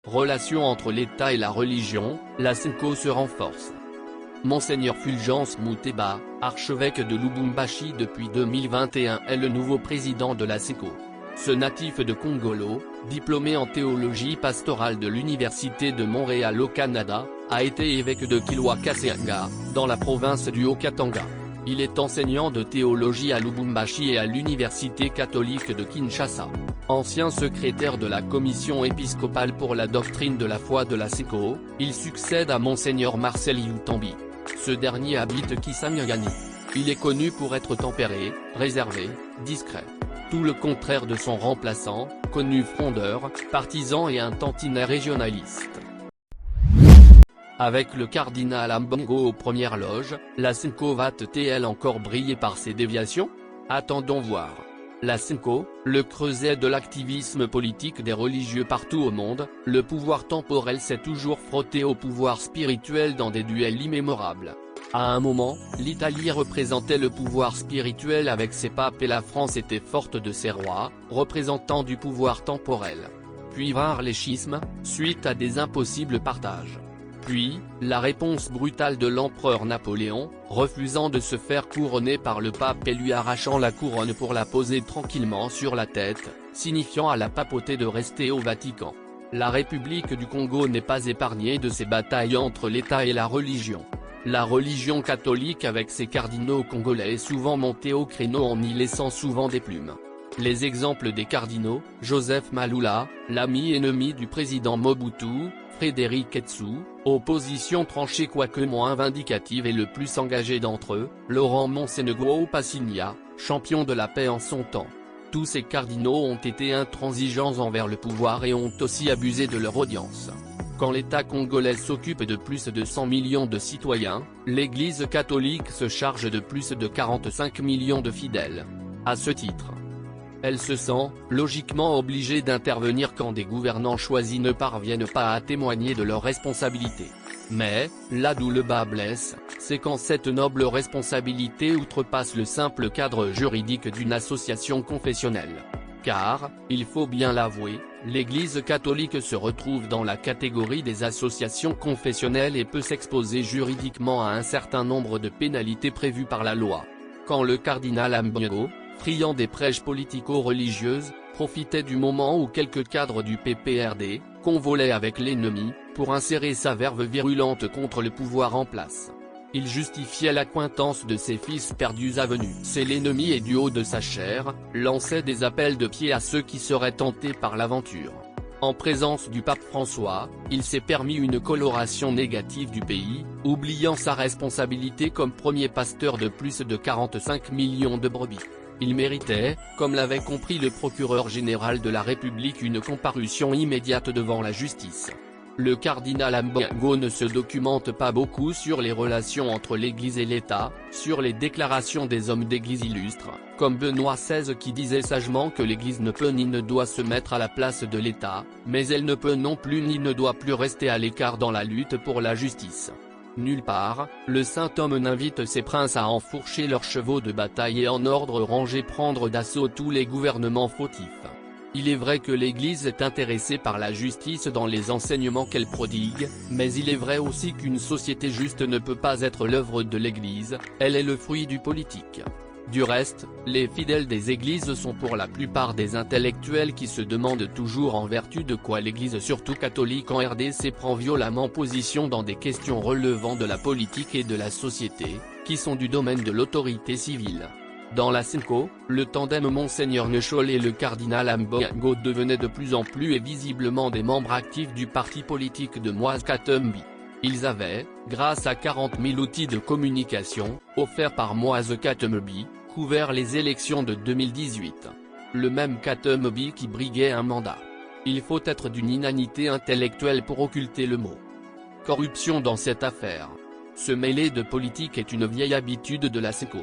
Relations entre l'État et la religion, la SENCO se renforce. Monseigneur Fulgence Muteba, archevêque de Lubumbashi depuis 2021 est le nouveau président de la SENCO. Ce natif de Congolo, diplômé en théologie pastorale de l'Université de Montréal au Canada, a été évêque de Kilwa-Kasenga, dans la province du Haut-Katanga. Il est enseignant de théologie à Lubumbashi et à l'Université catholique de Kinshasa. Ancien secrétaire de la commission épiscopale pour la doctrine de la foi de la SENCO, il succède à Monseigneur Marcel Youtambi. Ce dernier habite Kisangani. Il est connu pour être tempéré, réservé, discret. Tout le contraire de son remplaçant, connu frondeur, partisan et un tantinet régionaliste. Avec le cardinal Ambongo aux premières loges, la SENCO va-t-elle encore briller par ses déviations? Attendons voir. La SENCO, le creuset de l'activisme politique des religieux partout au monde, le pouvoir temporel s'est toujours frotté au pouvoir spirituel dans des duels immémorables. À un moment, l'Italie représentait le pouvoir spirituel avec ses papes et la France était forte de ses rois, représentants du pouvoir temporel. Puis vinrent les schismes, suite à des impossibles partages. Puis, la réponse brutale de l'empereur Napoléon, refusant de se faire couronner par le pape et lui arrachant la couronne pour la poser tranquillement sur la tête, signifiant à la papauté de rester au Vatican. La République du Congo n'est pas épargnée de ces batailles entre l'État et la religion. La religion catholique avec ses cardinaux congolais est souvent montée au créneau en y laissant souvent des plumes. Les exemples des cardinaux, Joseph Malula, l'ami-ennemi du président Mobutu, Frédéric Etsou, opposition tranchée quoique moins vindicative et le plus engagé d'entre eux, Laurent Monsengwo Passigna, champion de la paix en son temps. Tous ces cardinaux ont été intransigeants envers le pouvoir et ont aussi abusé de leur audience. Quand l'État congolais s'occupe de plus de 100 millions de citoyens, l'Église catholique se charge de plus de 45 millions de fidèles. À ce titre, elle se sent, logiquement obligée d'intervenir quand des gouvernants choisis ne parviennent pas à témoigner de leurs responsabilités. Mais, là d'où le bât blesse, c'est quand cette noble responsabilité outrepasse le simple cadre juridique d'une association confessionnelle. Car, il faut bien l'avouer, l'Église catholique se retrouve dans la catégorie des associations confessionnelles et peut s'exposer juridiquement à un certain nombre de pénalités prévues par la loi. Quand le cardinal Ambongo, friand des prêches politico-religieuses, profitait du moment où quelques cadres du PPRD, convolaient avec l'ennemi, pour insérer sa verve virulente contre le pouvoir en place. Il justifiait l'accointance de ses fils perdus à venue. C'est l'ennemi et du haut de sa chair, lançait des appels de pied à ceux qui seraient tentés par l'aventure. En présence du pape François, il s'est permis une coloration négative du pays, oubliant sa responsabilité comme premier pasteur de plus de 45 millions de brebis. Il méritait, comme l'avait compris le procureur général de la République, une comparution immédiate devant la justice. Le cardinal Ambongo ne se documente pas beaucoup sur les relations entre l'Église et l'État, sur les déclarations des hommes d'Église illustres, comme Benoît XVI qui disait sagement que l'Église ne peut ni ne doit se mettre à la place de l'État, mais elle ne peut non plus ni ne doit plus rester à l'écart dans la lutte pour la justice. Nulle part, le saint homme n'invite ses princes à enfourcher leurs chevaux de bataille et en ordre rangé prendre d'assaut tous les gouvernements fautifs. Il est vrai que l'Église est intéressée par la justice dans les enseignements qu'elle prodigue, mais il est vrai aussi qu'une société juste ne peut pas être l'œuvre de l'Église, elle est le fruit du politique. Du reste, les fidèles des églises sont pour la plupart des intellectuels qui se demandent toujours en vertu de quoi l'Église surtout catholique en RDC prend violemment position dans des questions relevant de la politique et de la société, qui sont du domaine de l'autorité civile. Dans la SENCO, le tandem Monseigneur Nechol et le cardinal Ambongo devenaient de plus en plus et visiblement des membres actifs du parti politique de Moise Katumbi. Ils avaient, grâce à 40 000 outils de communication, offerts par Moise Katumbi, couvert les élections de 2018. Le même Katumbi qui briguait un mandat. Il faut être d'une inanité intellectuelle pour occulter le mot corruption dans cette affaire. Se mêler de politique est une vieille habitude de la SENCO.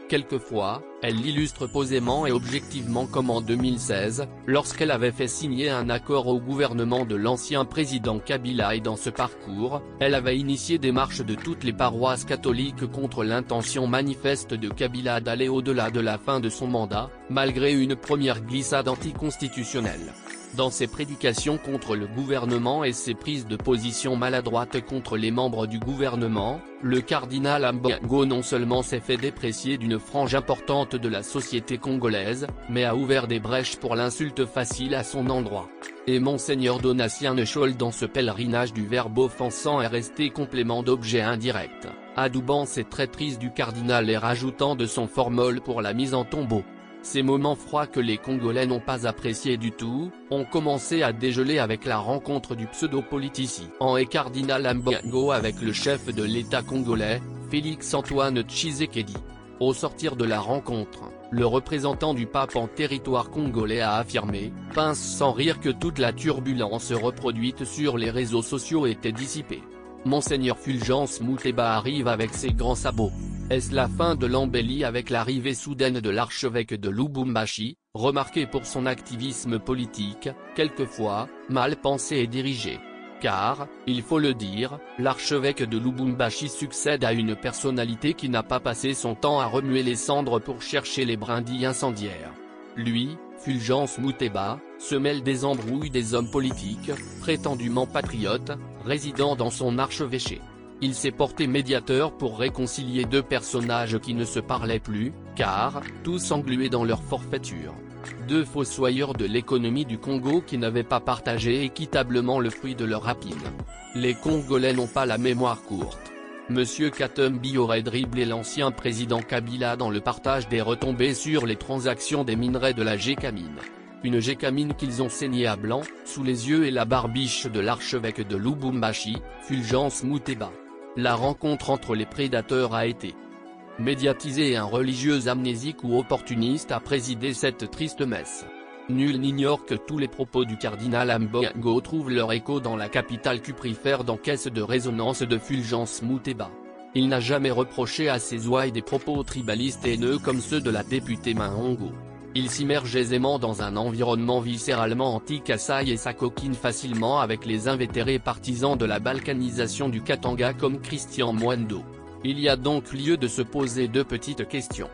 Quelquefois, elle l'illustre posément et objectivement comme en 2016, lorsqu'elle avait fait signer un accord au gouvernement de l'ancien président Kabila et dans ce parcours, elle avait initié des marches de toutes les paroisses catholiques contre l'intention manifeste de Kabila d'aller au-delà de la fin de son mandat, malgré une première glissade anticonstitutionnelle. Dans ses prédications contre le gouvernement et ses prises de position maladroites contre les membres du gouvernement, le cardinal Ambongo non seulement s'est fait déprécier d'une frange importante de la société congolaise, mais a ouvert des brèches pour l'insulte facile à son endroit. Et Monseigneur Donatien Nechol dans ce pèlerinage du verbe offensant est resté complément d'objet indirect, adoubant ses traîtrises du cardinal et rajoutant de son formol pour la mise en tombeau. Ces moments froids que les Congolais n'ont pas appréciés du tout, ont commencé à dégeler avec la rencontre du pseudo-politicien et cardinal Ambongo avec le chef de l'État congolais, Félix-Antoine Tshisekedi. Au sortir de la rencontre, le représentant du pape en territoire congolais a affirmé, pince sans rire, que toute la turbulence reproduite sur les réseaux sociaux était dissipée. Monseigneur Fulgence Moutéba arrive avec ses grands sabots. Est-ce la fin de l'embellie avec l'arrivée soudaine de l'archevêque de Lubumbashi, remarqué pour son activisme politique, quelquefois, mal pensé et dirigé? Car, il faut le dire, l'archevêque de Lubumbashi succède à une personnalité qui n'a pas passé son temps à remuer les cendres pour chercher les brindilles incendiaires. Lui, Fulgence Moutéba, se mêle des embrouilles des hommes politiques, prétendument patriotes, résidant dans son archevêché. Il s'est porté médiateur pour réconcilier deux personnages qui ne se parlaient plus, car, tous englués dans leur forfaiture. Deux fossoyeurs de l'économie du Congo qui n'avaient pas partagé équitablement le fruit de leur rapine. Les Congolais n'ont pas la mémoire courte. Monsieur Katumbi aurait dribblé l'ancien président Kabila dans le partage des retombées sur les transactions des minerais de la Gécamine. Une Gécamine qu'ils ont saignée à blanc, sous les yeux et la barbiche de l'archevêque de Lubumbashi, Fulgence Moutéba. La rencontre entre les prédateurs a été médiatisée et un religieux amnésique ou opportuniste a présidé cette triste messe. Nul n'ignore que tous les propos du cardinal Ambongo trouvent leur écho dans la capitale cuprifère dans caisse de résonance de Fulgence Moutéba. Il n'a jamais reproché à ses ouailles des propos tribalistes et haineux comme ceux de la députée Mahongo. Il s'immerge aisément dans un environnement viscéralement anti-Kassai et s'acoquine facilement avec les invétérés partisans de la balkanisation du Katanga comme Christian Mwendo. Il y a donc lieu de se poser deux petites questions.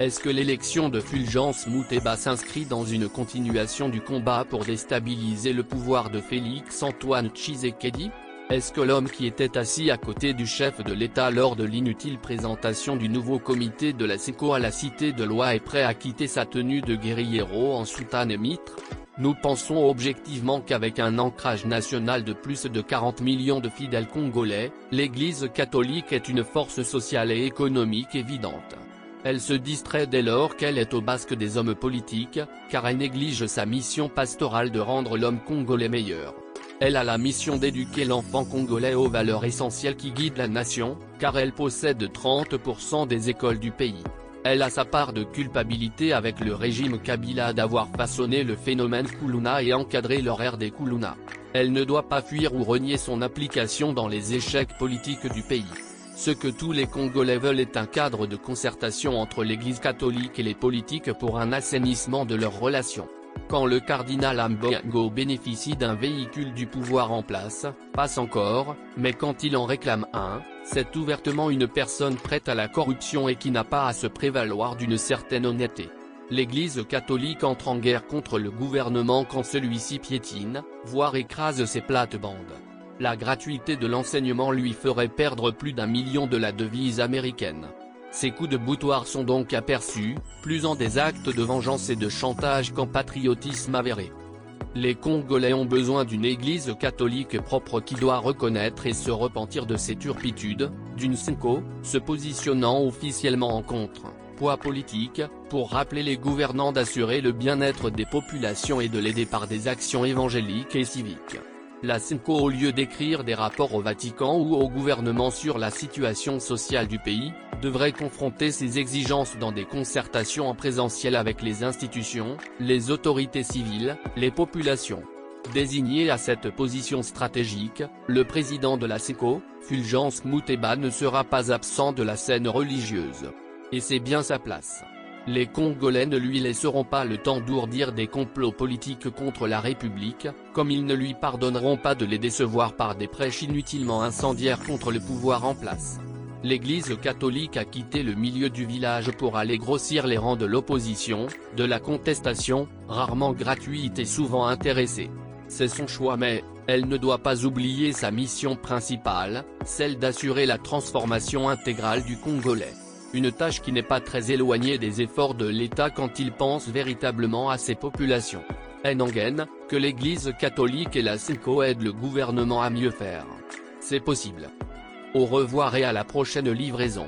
Est-ce que l'élection de Fulgence Moutéba s'inscrit dans une continuation du combat pour déstabiliser le pouvoir de Félix-Antoine Tshisekedi? Est-ce que l'homme qui était assis à côté du chef de l'État lors de l'inutile présentation du nouveau comité de la SECO à la Cité de Loi est prêt à quitter sa tenue de guérillero en soutane et mitre? Nous pensons objectivement qu'avec un ancrage national de plus de 40 millions de fidèles congolais, l'Église catholique est une force sociale et économique évidente. Elle se distrait dès lors qu'elle est au basque des hommes politiques, car elle néglige sa mission pastorale de rendre l'homme congolais meilleur. Elle a la mission d'éduquer l'enfant congolais aux valeurs essentielles qui guident la nation, car elle possède 30% des écoles du pays. Elle a sa part de culpabilité avec le régime Kabila d'avoir façonné le phénomène Kuluna et encadré l'horaire des Kuluna. Elle ne doit pas fuir ou renier son implication dans les échecs politiques du pays. Ce que tous les Congolais veulent est un cadre de concertation entre l'Église catholique et les politiques pour un assainissement de leurs relations. Quand le cardinal Ambongo bénéficie d'un véhicule du pouvoir en place, passe encore, mais quand il en réclame un, c'est ouvertement une personne prête à la corruption et qui n'a pas à se prévaloir d'une certaine honnêteté. L'Église catholique entre en guerre contre le gouvernement quand celui-ci piétine, voire écrase ses plates-bandes. La gratuité de l'enseignement lui ferait perdre plus d'1 million de la devise américaine. Ces coups de boutoir sont donc aperçus, plus en des actes de vengeance et de chantage qu'en patriotisme avéré. Les Congolais ont besoin d'une Église catholique propre qui doit reconnaître et se repentir de ses turpitudes, d'une SECO, se positionnant officiellement en contre-poids politique, pour rappeler les gouvernants d'assurer le bien-être des populations et de l'aider par des actions évangéliques et civiques. La SECO, au lieu d'écrire des rapports au Vatican ou au gouvernement sur la situation sociale du pays, devrait confronter ses exigences dans des concertations en présentiel avec les institutions, les autorités civiles, les populations. Désigné à cette position stratégique, le président de la SECO, Fulgence Moutéba ne sera pas absent de la scène religieuse. Et c'est bien sa place. Les Congolais ne lui laisseront pas le temps d'ourdir des complots politiques contre la République, comme ils ne lui pardonneront pas de les décevoir par des prêches inutilement incendiaires contre le pouvoir en place. l'Église catholique a quitté le milieu du village pour aller grossir les rangs de l'opposition, de la contestation, rarement gratuite et souvent intéressée. C'est son choix mais, elle ne doit pas oublier sa mission principale, celle d'assurer la transformation intégrale du Congolais. Une tâche qui n'est pas très éloignée des efforts de l'État quand il pense véritablement à ses populations. Enangen, que l'Église catholique et la SENCO aident le gouvernement à mieux faire. C'est possible. Au revoir et à la prochaine livraison.